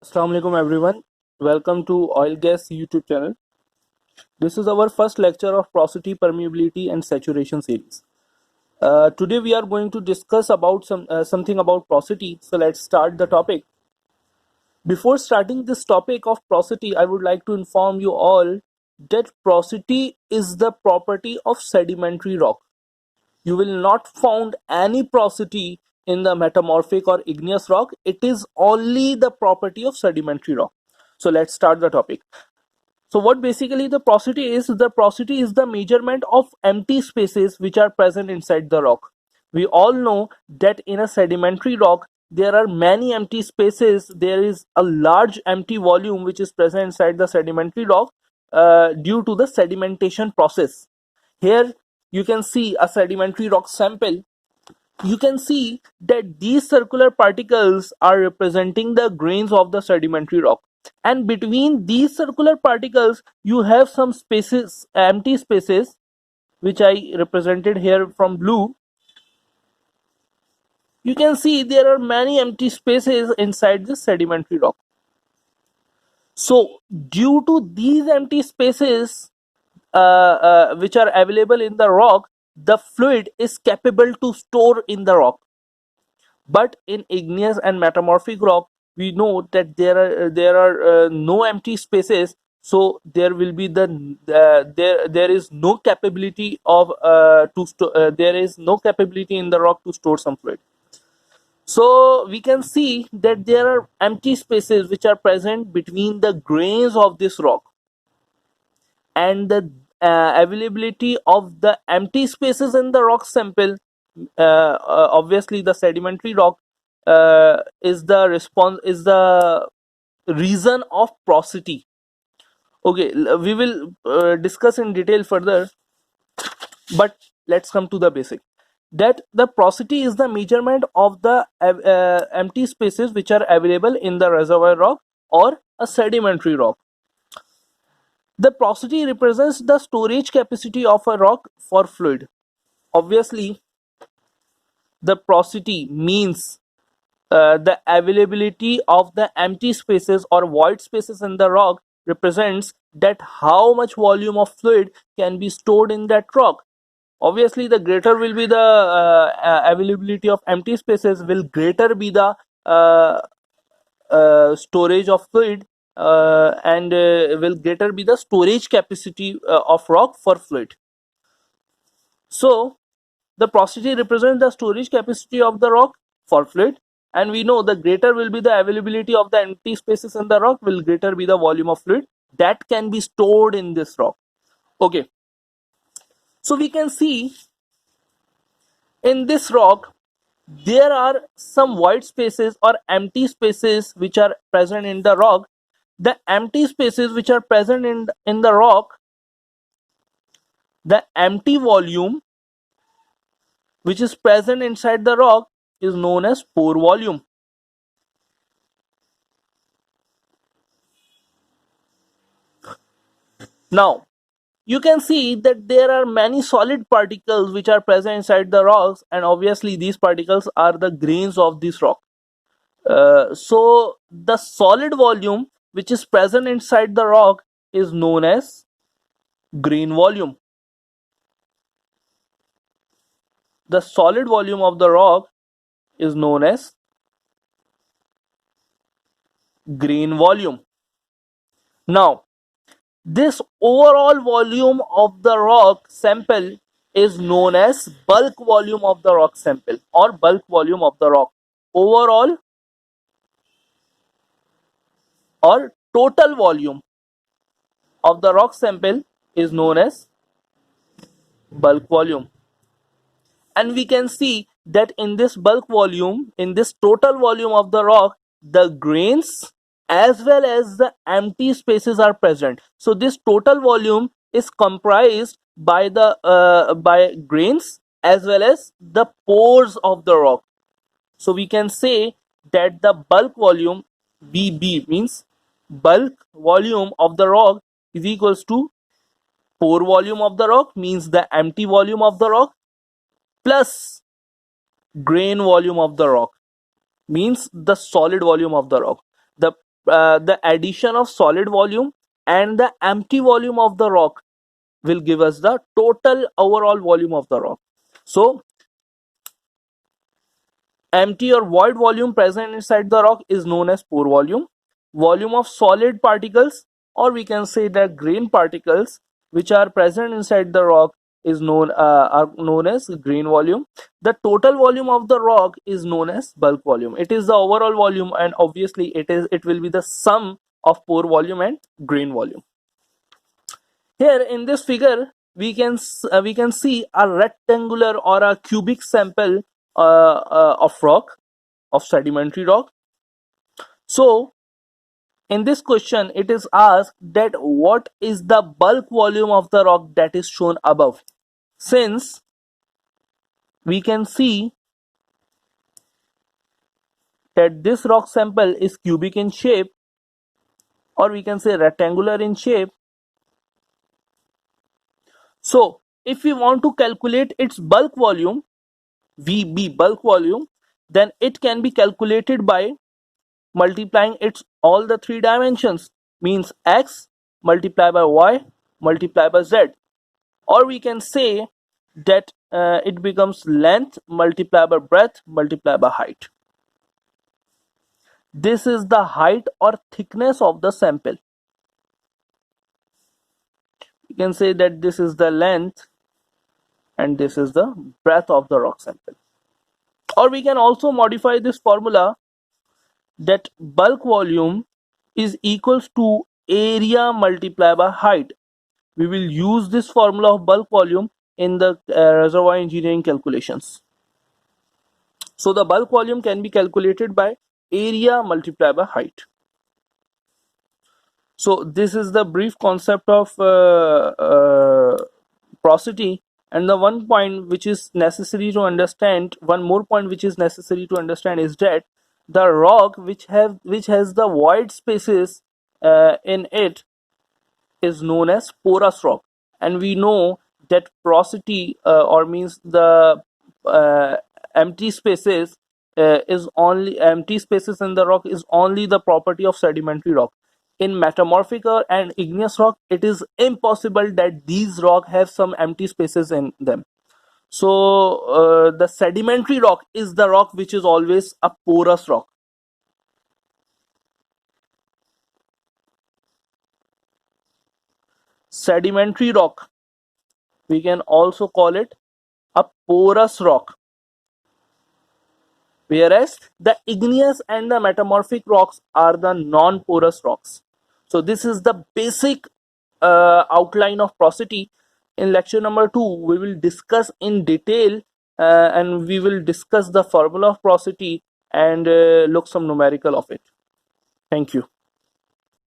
Assalamu alaikum everyone. Welcome to Oil Gas YouTube channel. This is our first lecture of porosity, permeability and saturation series. Today we are going to discuss about something about porosity. So let's start the topic. Before starting this topic of porosity, I would like to inform you all that porosity is the property of sedimentary rock. You will not found any porosity in the metamorphic or igneous rock. It is only the property of sedimentary rock. So let's start the topic. So what basically the porosity is? The porosity is the measurement of empty spaces which are present inside the rock. We all know that in a sedimentary rock there are many empty spaces. There is a large empty volume which is present inside the sedimentary rock due to the sedimentation process. Here you can see a sedimentary rock sample. You can see that these circular particles are representing the grains of the sedimentary rock, and between these circular particles you have some spaces, empty spaces, which I represented here from blue. You can see there are many empty spaces inside the sedimentary rock. So due to these empty spaces which are available in the rock, the fluid is capable to store in the rock. But in igneous and metamorphic rock, we know that there are no empty spaces, so there will be there is no capability of there is no capability in the rock to store some fluid. So we can see that there are empty spaces which are present between the grains of this rock, and the availability of the empty spaces in the rock sample, obviously the sedimentary rock, is the reason of porosity. Okay, we will discuss in detail further, but let's come to the basic, that the porosity is the measurement of the empty spaces which are available in the reservoir rock or a sedimentary rock. The porosity represents the storage capacity of a rock for fluid. Obviously, the porosity means the availability of the empty spaces or void spaces in the rock represents that how much volume of fluid can be stored in that rock. Obviously, the greater will be the availability of empty spaces, will greater be the uh, storage of fluid, and will greater be the storage capacity of rock for fluid. So the porosity represents the storage capacity of the rock for fluid, and we know the greater will be the availability of the empty spaces in the rock, will greater be the volume of fluid that can be stored in this rock. Okay, so we can see in this rock there are some void spaces or empty spaces which are present in the rock. The empty spaces which are present in the rock, the empty volume which is present inside the rock is known as pore volume. Now you can see that there are many solid particles which are present inside the rocks, and obviously these particles are the grains of this rock. So the solid volume which is present inside the rock is known as grain volume. The solid volume of the rock is known as grain volume. Now this overall volume of the rock sample is known as bulk volume of the rock sample or bulk volume of the rock. Overall or total volume of the rock sample is known as bulk volume. And we can see that in this bulk volume, in this total volume of the rock, the grains as well as the empty spaces are present. So this total volume is comprised by the by grains as well as the pores of the rock. So we can say that the bulk volume, BB, means bulk volume of the rock, is equals to pore volume of the rock, means the empty volume of the rock, plus grain volume of the rock, means the solid volume of the rock. The the addition of solid volume and the empty volume of the rock will give us the total overall volume of the rock. So empty or void volume present inside the rock is known as pore volume. Volume of solid particles, or we can say the grain particles which are present inside the rock is known as grain volume. The total volume of the rock is known as bulk volume. It is the overall volume, and obviously it will be the sum of pore volume and grain volume. Here in this figure, we can see a rectangular or a cubic sample of rock, of sedimentary rock. So in this question, it is asked that what is the bulk volume of the rock that is shown above. Since we can see that this rock sample is cubic in shape, or we can say rectangular in shape. So if we want to calculate its bulk volume, VB bulk volume, then it can be calculated by multiplying its all the three dimensions, means x multiplied by y multiplied by z, or we can say that it becomes length multiplied by breadth multiplied by height. This is the height or thickness of the sample. You can say that this is the length and this is the breadth of the rock sample. Or we can also modify this formula that bulk volume is equals to area multiplied by height. We will use this formula of bulk volume in the reservoir engineering calculations. So the bulk volume can be calculated by area multiplied by height. So this is the brief concept of porosity. And the one point which is necessary to understand, one more point which is necessary to understand is that the rock which has the void spaces in it is known as porous rock, and we know that porosity or means the uh, empty spaces empty spaces in the rock is only the property of sedimentary rock. In metamorphic and igneous rock, it is impossible that these rock have some empty spaces in them. So the sedimentary rock is the rock which is always a porous rock. Sedimentary rock, we can also call it a porous rock, whereas the igneous and the metamorphic rocks are the non-porous rocks. So this is the basic outline of porosity. In lecture number 2, we will discuss in detail and we will discuss the formula of porosity and look some numerical of it. Thank you.